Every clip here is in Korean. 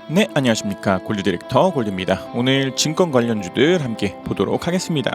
네, 안녕하십니까. 골드 디렉터 골드입니다. 오늘 증권 관련주들 함께 보도록 하겠습니다.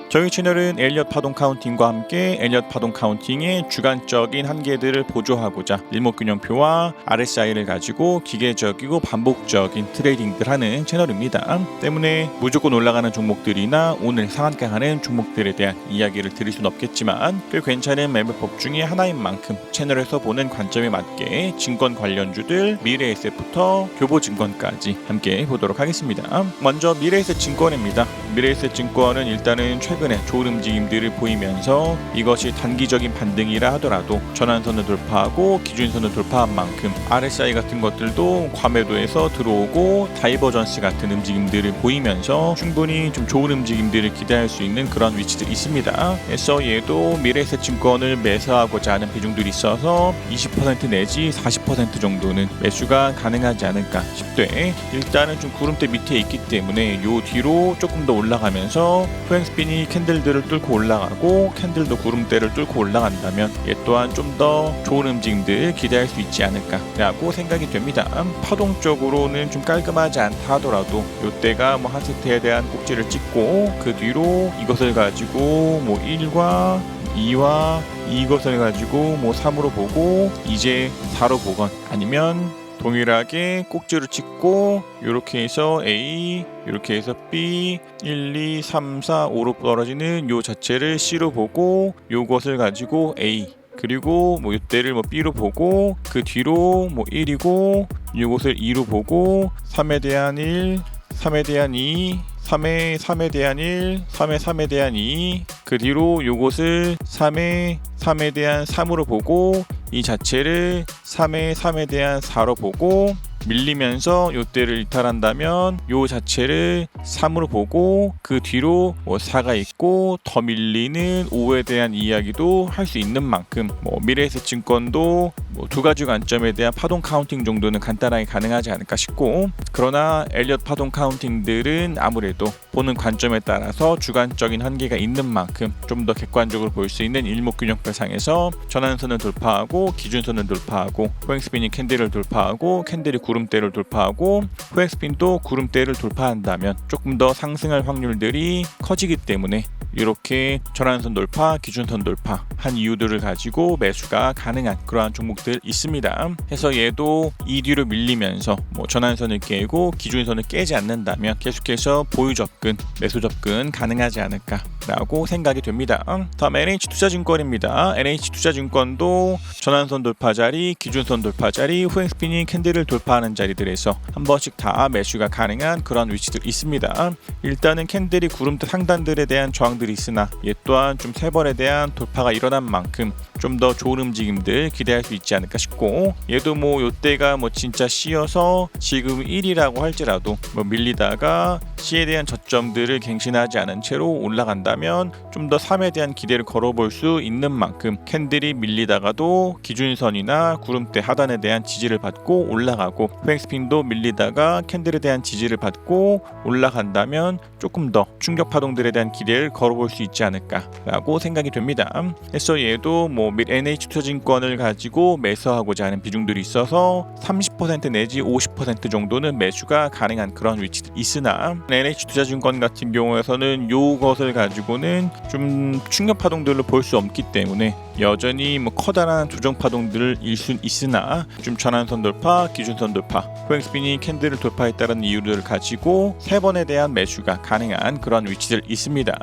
저희 채널은 엘리엇 파동 카운팅과 함께 엘리엇 파동 카운팅의 주관적인 한계들을 보조하고자 일목균형표와 RSI를 가지고 기계적이고 반복적인 트레이딩들 하는 채널입니다. 때문에 무조건 올라가는 종목들이나 오늘 상한가 가는 종목들에 대한 이야기를 드릴 수는 없겠지만 꽤 괜찮은 매매법 중에 하나인 만큼 채널에서 보는 관점에 맞게 증권 관련주들 미래에셋부터 교보증권까지 함께 보도록 하겠습니다. 먼저 미래에셋 증권입니다. 미래에셋 증권은 일단은 최근에 좋은 움직임들을 보이면서 이것이 단기적인 반등이라 하더라도 전환선을 돌파하고 기준선을 돌파한 만큼 RSI 같은 것들도 과매도에서 들어오고 다이버전스 같은 움직임들을 보이면서 충분히 좀 좋은 움직임들을 기대할 수 있는 그런 위치들이 있습니다. 그래서 얘도 미래에셋 증권을 매수하고자 하는 비중들이 있어서 20% 내지 40% 정도는 매수가 가능하지 않을까 싶되, 일단은 좀 구름대 밑에 있기 때문에 요 뒤로 조금 더 올라가면서 후행스핀이 캔들들을 뚫고 올라가고 캔들도 구름대를 뚫고 올라간다면 얘 또한 좀 더 좋은 움직임들 기대할 수 있지 않을까 라고 생각이 됩니다. 파동적으로는 좀 깔끔하지 않다 하더라도 이때가 뭐 하스트에 대한 꼭지를 찍고 그 뒤로 이것을 가지고 뭐 1과 2와 이것을 가지고 뭐 3으로 보고 이제 4로 보건, 아니면 동일하게 꼭지를 찍고 이렇게 해서 A, 이렇게 해서 B, 1, 2, 3, 4, 5로 떨어지는 요 자체를 C로 보고 요것을 가지고 A, 그리고 뭐 이때를 뭐 B로 보고 그 뒤로 뭐 1이고 요것을 2로 보고 3에 대한 1, 3에 대한 2, 3에 3에 대한 1, 3에 3에 대한 2, 그 뒤로 요것을 3에 3에 대한 3으로 보고 이 자체를 3에 3에 대한 4로 보고 밀리면서 요때를 이탈한다면 요 자체를 3으로 보고 그 뒤로 뭐 4가 있고 더 밀리는 5에 대한 이야기도 할 수 있는 만큼 뭐 미래에셋 증권도 뭐 두 가지 관점에 대한 파동 카운팅 정도는 간단하게 가능하지 않을까 싶고, 그러나 엘리엇 파동 카운팅들은 아무래도 보는 관점에 따라서 주관적인 한계가 있는 만큼 좀 더 객관적으로 볼 수 있는 일목균형표상에서 전환선을 돌파하고 기준선을 돌파하고 후행스핀이 캔들을 돌파하고 캔들이 구름대를 돌파하고 후행스핀도 구름대를 돌파한다면 조금 더 상승할 확률들이 커지기 때문에 이렇게 전환선 돌파, 기준선 돌파 한 이유들을 가지고 매수가 가능한 그러한 종목들 있습니다. 해서 얘도 이 뒤로 밀리면서 뭐 전환선을 깨고 기준선을 깨지 않는다면 계속해서 보유 접근, 매수 접근 가능하지 않을까 라고 생각이 됩니다. 다음 NH투자증권입니다. NH투자증권도 전환선 돌파 자리, 기준선 돌파 자리, 후행스핀이 캔들을 돌파하는 자리들에서 한 번씩 다 매수가 가능한 그런 위치들이 있습니다. 일단은 캔들이 구름대 상단들에 대한 저항들이 있으나 얘 또한 좀 세 번에 대한 돌파가 일어난 만큼 좀 더 좋은 움직임들 기대할 수 있지 않을까 싶고, 얘도 뭐 요때가 뭐 진짜 C여서 지금 1이라고 할지라도 뭐 밀리다가 C에 대한 저점들을 갱신하지 않은 채로 올라간다면 좀 더 3에 대한 기대를 걸어볼 수 있는 만큼 캔들이 밀리다가도 기준선이나 구름대 하단에 대한 지지를 받고 올라가고 후행스핀도 밀리다가 캔들에 대한 지지를 받고 올라간다면 조금 더 충격 파동들에 대한 기대를 걸어볼 수 있지 않을까 라고 생각이 됩니다. 그래서 얘도 뭐 NH투자증권을 가지고 매수하고자 하는 비중들이 있어서 30% 내지 50% 정도는 매수가 가능한 그런 위치들이 있으나 NH투자증권 같은 경우에서는 요것을 가지고는 좀 충격 파동들로 볼 수 없기 때문에 여전히 뭐 커다란 조정 파동들을 일 수 있으나 좀 전환선 돌파, 기준선 돌파, 후행스핀이 캔들을 돌파했다는 이유를 가지고 세 번에 대한 매수가 가능한 그런 위치들 있습니다.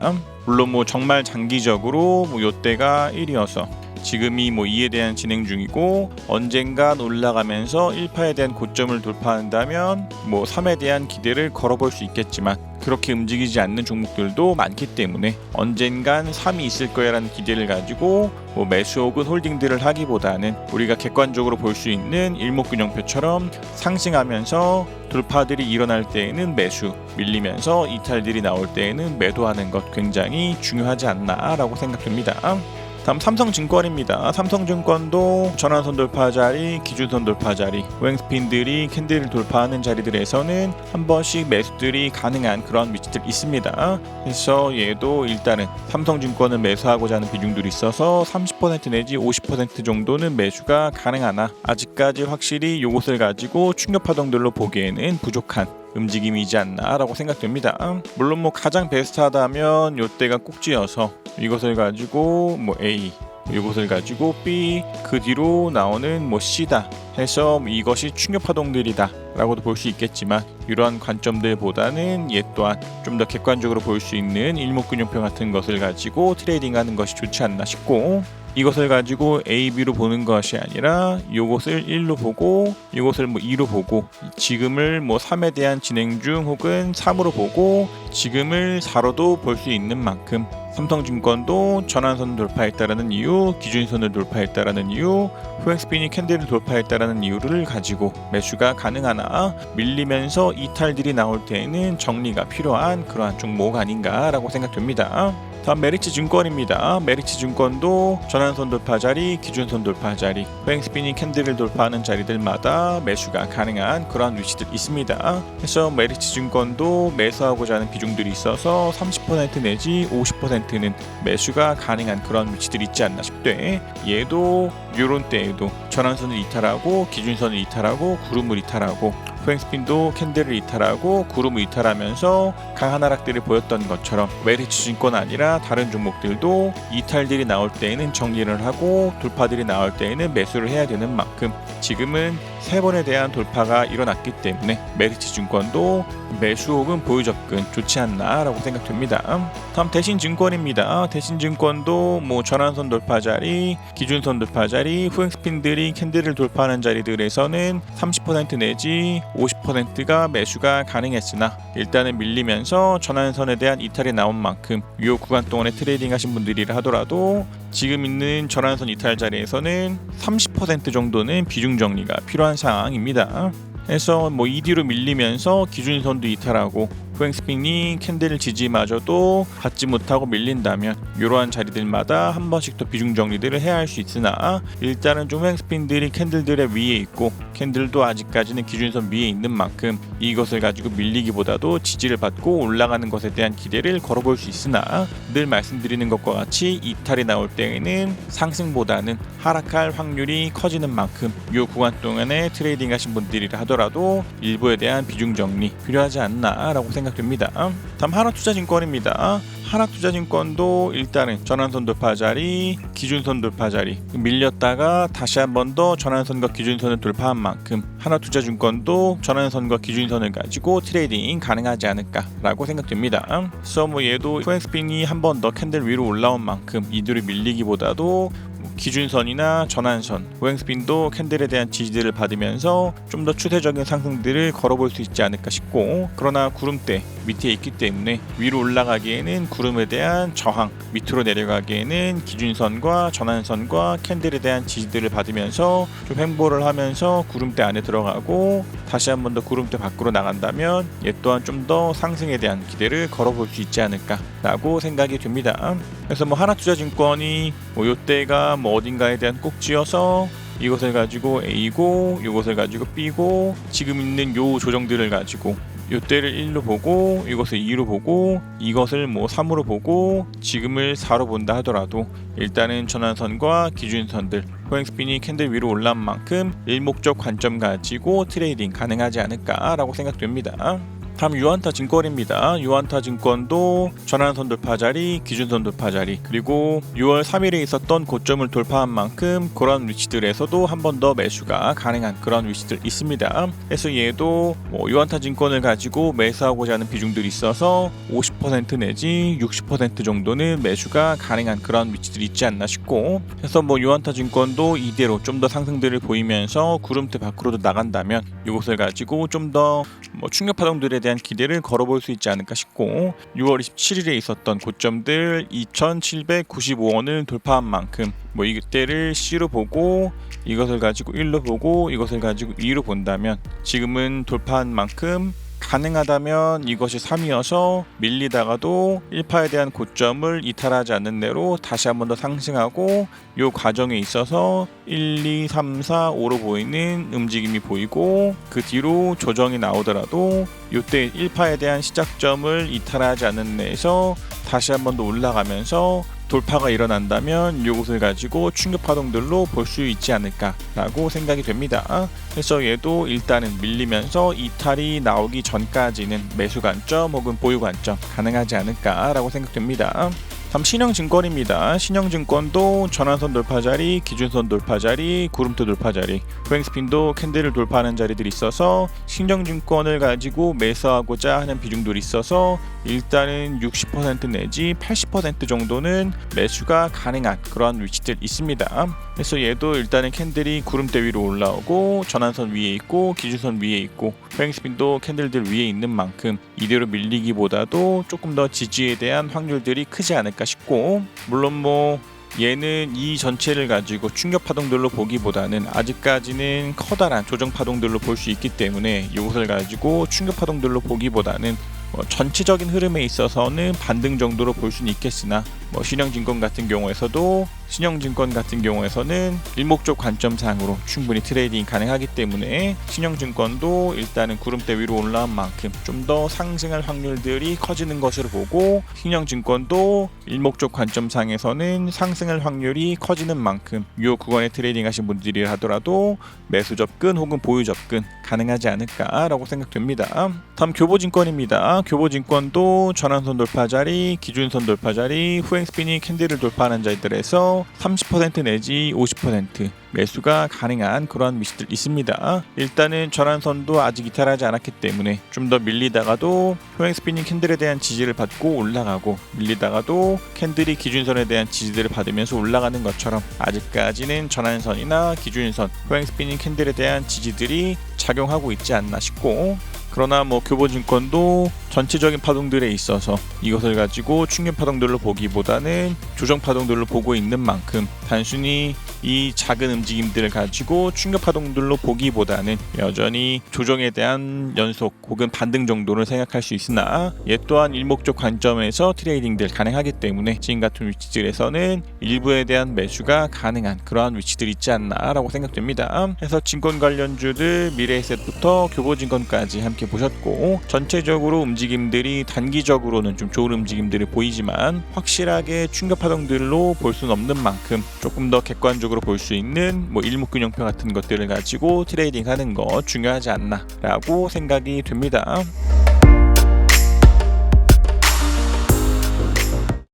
물론 뭐 정말 장기적으로 뭐 요때가 1이어서 지금이 뭐 2에 대한 진행 중이고 언젠간 올라가면서 1파에 대한 고점을 돌파한다면 뭐 3에 대한 기대를 걸어볼 수 있겠지만 그렇게 움직이지 않는 종목들도 많기 때문에 언젠간 3이 있을 거야라는 기대를 가지고 뭐 매수 혹은 홀딩들을 하기보다는 우리가 객관적으로 볼 수 있는 일목균형표처럼 상승하면서 돌파들이 일어날 때에는 매수, 밀리면서 이탈들이 나올 때에는 매도하는 것 굉장히 중요하지 않나라고 생각됩니다. 다음 삼성증권입니다. 삼성증권도 전환선 돌파 자리, 기준선 돌파 자리, 호행스핀들이 캔들을 돌파하는 자리들에서는 한 번씩 매수들이 가능한 그런 위치들 있습니다. 그래서 얘도 일단은 삼성증권을 매수하고자 하는 비중들이 있어서 30% 내지 50% 정도는 매수가 가능하나 아직까지 확실히 이것을 가지고 충격 파동들로 보기에는 부족한 움직임이지 않나라고 생각됩니다. 물론 뭐 가장 베스트하다면 이때가 꼭지여서 이것을 가지고 뭐 A, 이것을 가지고 B, 그 뒤로 나오는 뭐 C다 해서 이것이 충격 파동들이다 라고도 볼 수 있겠지만, 이러한 관점들보다는 얘 또한 좀 더 객관적으로 볼 수 있는 일목균형표 같은 것을 가지고 트레이딩하는 것이 좋지 않나 싶고, 이것을 가지고 A, B로 보는 것이 아니라 이것을 1로 보고 이것을 뭐 2로 보고 지금을 뭐 3에 대한 진행 중 혹은 3으로 보고 지금을 4로도 볼 수 있는 만큼 삼성증권도 전환선 돌파했다라는 이유, 기준선을 돌파했다라는 이유, 호행스핀이 캔들을 돌파했다라는 이유를 가지고 매수가 가능하나 밀리면서 이탈들이 나올 때에는 정리가 필요한 그러한 종목 아닌가라고 생각됩니다. 다음 메리츠증권입니다. 메리츠증권도 전환선 돌파 자리, 기준선 돌파 자리, 호행스핀이 캔들을 돌파하는 자리들마다 매수가 가능한 그러한 위치들 있습니다. 그래서 메리츠증권도 매수하고자 하는 비중들이 있어서 30% 내지 50%는 매수가 가능한 그런 위치들이 있지 않나 싶대. 얘도 요런 때에도 전환선을 이탈하고 기준선을 이탈하고 구름을 이탈하고 호행스핀도 캔들을 이탈하고 구름을 이탈하면서 강한 하락들을 보였던 것처럼 메리츠증권 아니라 다른 종목들도 이탈들이 나올 때에는 정리를 하고 돌파들이 나올 때에는 매수를 해야 되는 만큼 지금은 3번에 대한 돌파가 일어났기 때문에 메리츠증권도 매수 혹은 보유 접근 좋지 않나 라고 생각됩니다. 다음 대신증권입니다. 대신증권도 뭐 전환선 돌파 자리, 기준선 돌파 자리, 호행스핀들이 캔들을 돌파하는 자리들에서는 30% 내지 50%가 매수가 가능했으나 일단은 밀리면서 전환선에 대한 이탈이 나온 만큼 이 구간 동안에 트레이딩 하신 분들이라 하더라도 지금 있는 전환선 이탈 자리에서는 30% 정도는 비중 정리가 필요한 상황입니다. 그래서 뭐 ED로 밀리면서 기준선도 이탈하고 호행스핀이 캔들 지지마저도 받지 못하고 밀린다면 이러한 자리들마다 한 번씩 더 비중 정리들을 해야 할 수 있으나 일단은 좀 호행스핀들이 캔들들의 위에 있고 캔들도 아직까지는 기준선 위에 있는 만큼 이것을 가지고 밀리기보다도 지지를 받고 올라가는 것에 대한 기대를 걸어볼 수 있으나 늘 말씀드리는 것과 같이 이탈이 나올 때에는 상승보다는 하락할 확률이 커지는 만큼 이 구간 동안에 트레이딩 하신 분들이라 하더라도 일부에 대한 비중 정리 필요하지 않나 라고 생각됩니다. 다음 하나투자증권입니다. 하나투자증권도 일단은 전환선 돌파 자리, 기준선 돌파 자리 밀렸다가 다시 한 번 더 전환선과 기준선을 돌파한 만큼 하나투자증권도 전환선과 기준선을 가지고 트레이딩 가능하지 않을까라고 생각됩니다. 그래서 뭐 얘도 호행스핀이 한 번 더 캔들 위로 올라온 만큼 이들이 밀리기보다도 기준선이나 전환선, 호행스핀도 캔들에 대한 지지들을 받으면서 좀 더 추세적인 상승들을 걸어볼 수 있지 않을까 싶고, 그러나 구름대 밑에 있기 때문에 위로 올라가기에는 구름에 대한 저항, 밑으로 내려가기에는 기준선과 전환선과 캔들에 대한 지지들을 받으면서 좀 횡보를 하면서 구름대 안에 들어가고 다시 한 번 더 구름대 밖으로 나간다면 얘 또한 좀 더 상승에 대한 기대를 걸어볼 수 있지 않을까라고 생각이 됩니다. 그래서 뭐 하나투자증권이 뭐 요때가 뭐 어딘가에 대한 꼭지여서 이것을 가지고 A고 이것을 가지고 B고 지금 있는 요 조정들을 가지고 요때를 1로 보고 이것을 2로 보고 이것을 뭐 3으로 보고 지금을 4로 본다 하더라도 일단은 전환선과 기준선들 호행스핀이 캔들 위로 올라온 만큼 일목적 관점 가지고 트레이딩 가능하지 않을까라고 생각됩니다. 다음 유한타증권입니다. 유한타증권도 전환선 돌파 자리, 기준선 돌파 자리, 그리고 6월 3일에 있었던 고점을 돌파한 만큼 그런 위치들에서도 한 번 더 매수가 가능한 그런 위치들 있습니다. 그래서 얘도 뭐 유한타증권을 가지고 매수하고자 하는 비중들이 있어서 50% 내지 60% 정도는 매수가 가능한 그런 위치들이 있지 않나 싶고, 그래서 뭐 유한타증권도 이대로 좀 더 상승들을 보이면서 구름대 밖으로도 나간다면 이것을 가지고 좀 더 뭐 충격 파동들에 대한 기대를 걸어볼 수 있지 않을까 싶고, 6월 27일에 있었던 고점들 2,795원을 돌파한 만큼 뭐 이때를 C로 보고 이것을 가지고 1로 보고 이것을 가지고 2로 본다면 지금은 돌파한 만큼 가능하다면 이것이 3이어서 밀리다가도 1파에 대한 고점을 이탈하지 않는 대로 다시 한 번 더 상승하고 이 과정에 있어서 1, 2, 3, 4, 5로 보이는 움직임이 보이고 그 뒤로 조정이 나오더라도 이때 1파에 대한 시작점을 이탈하지 않는 데에서 다시 한 번 더 올라가면서 돌파가 일어난다면 이것을 가지고 충격 파동들로 볼 수 있지 않을까라고 생각이 됩니다. 그래서 얘도 일단은 밀리면서 이탈이 나오기 전까지는 매수 관점 혹은 보유 관점 가능하지 않을까라고 생각됩니다. 다음 신영증권입니다. 신영증권도 전환선 돌파 자리, 기준선 돌파 자리, 구름토 돌파 자리, 후행스핀도 캔들을 돌파하는 자리들이 있어서 신영증권을 가지고 매수하고자 하는 비중들이 있어서 일단은 60% 내지 80% 정도는 매수가 가능한 그러한 위치들 있습니다. 그래서 얘도 일단은 캔들이 구름대 위로 올라오고 전환선 위에 있고 기준선 위에 있고 후행스핀도 캔들들 위에 있는 만큼 이대로 밀리기보다도 조금 더 지지에 대한 확률들이 크지 않을까 싶고, 물론 뭐 얘는 이 전체를 가지고 충격 파동들로 보기보다는 아직까지는 커다란 조정 파동들로 볼 수 있기 때문에 이것을 가지고 충격 파동들로 보기보다는 전체적인 흐름에 있어서는 반등 정도로 볼 수는 있겠으나 신영증권 같은 경우에서는 일목적 관점상으로 충분히 트레이딩 가능하기 때문에 신영증권도 일단은 구름대 위로 올라온 만큼 좀 더 상승할 확률들이 커지는 것으로 보고, 신영증권도 일목적 관점상에서는 상승할 확률이 커지는 만큼 이 구간에 트레이딩 하신 분들이 하더라도 매수 접근 혹은 보유 접근 가능하지 않을까라고 생각됩니다. 다음 교보증권입니다. 교보증권도 전환선 돌파 자리, 기준선 돌파 자리, 후행스핀이 캔들을 돌파하는 자리들에서 30% 내지 50% 매수가 가능한 그러한 위치들 있습니다. 일단은 전환선도 아직 이탈하지 않았기 때문에 좀 더 밀리다가도 후행스핀이 캔들에 대한 지지를 받고 올라가고, 밀리다가도 캔들이 기준선에 대한 지지들을 받으면서 올라가는 것처럼 아직까지는 전환선이나 기준선, 후행스핀이 캔들에 대한 지지들이 작용하고 있지 않나 싶고, 그러나 교보증권도 전체적인 파동들에 있어서 이것을 가지고 충격 파동들로 보기보다는 조정 파동들로 보고 있는 만큼 단순히 이 작은 움직임들을 가지고 충격 파동들로 보기보다는 여전히 조정에 대한 연속 혹은 반등 정도를 생각할 수 있으나, 얘 또한 일목적 관점에서 트레이딩들 가능하기 때문에 지금 같은 위치들에서는 일부에 대한 매수가 가능한 그러한 위치들이 있지 않나라고 생각됩니다. 그래서 증권 관련주들 미래에셋부터 교보증권까지 함께 보셨고, 전체적으로 움직임들이 단기적으로는 좀 좋은 움직임들이 보이지만 확실하게 충격 파동들로 볼 수는 없는 만큼 조금 더 객관적으로 볼 수 있는 일목균형표 같은 것들을 가지고 트레이딩 하는 거 중요하지 않나 라고 생각이 됩니다.